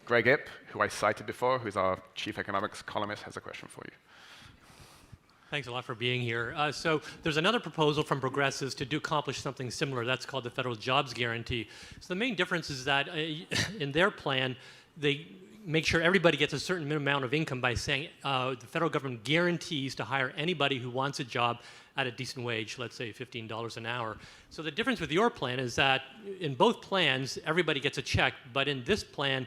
Greg Ip, who I cited before, who's our chief economics columnist, has a question for you. Thanks a lot for being here. So there's another proposal from progressives to accomplish something similar. That's called the federal jobs guarantee. So the main difference is that in their plan, they make sure everybody gets a certain amount of income by saying the federal government guarantees to hire anybody who wants a job at a decent wage, let's say $15 an hour. So the difference with your plan is that in both plans, everybody gets a check, but in this plan,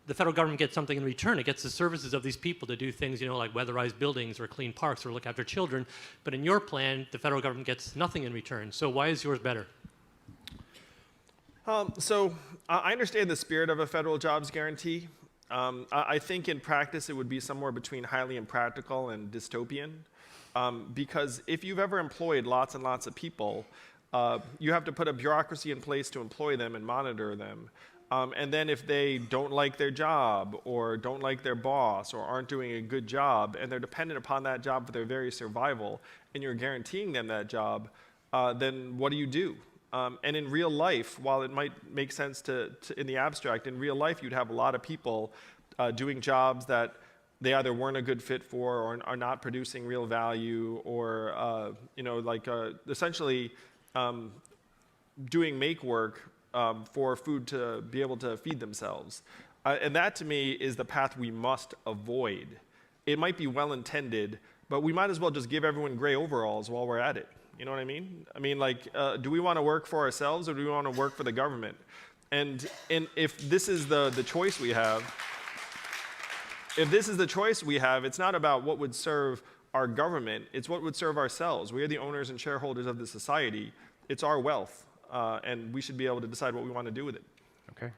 the federal government gets something in return. It gets the services of these people to do things, like weatherize buildings or clean parks or look after children. But in your plan, the federal government gets nothing in return. So why is yours better? So I understand the spirit of a federal jobs guarantee. I think in practice it would be somewhere between highly impractical and dystopian. Because if you've ever employed lots and lots of people, you have to put a bureaucracy in place to employ them and monitor them. And then if they don't like their job or don't like their boss or aren't doing a good job and they're dependent upon that job for their very survival and you're guaranteeing them that job, then what do? And in real life, while it might make sense in the abstract, in real life you'd have a lot of people doing jobs that they either weren't a good fit for or are not producing real value or essentially doing make work for food to be able to feed themselves. And that, to me, is the path we must avoid. It might be well-intended, but we might as well just give everyone gray overalls while we're at it. You know what I mean? I mean, do we want to work for ourselves or do we want to work for the government? And if this is the choice we have, it's not about what would serve our government, it's what would serve ourselves. We are the owners and shareholders of the society. It's our wealth. And we should be able to decide what we want to do with it. Okay.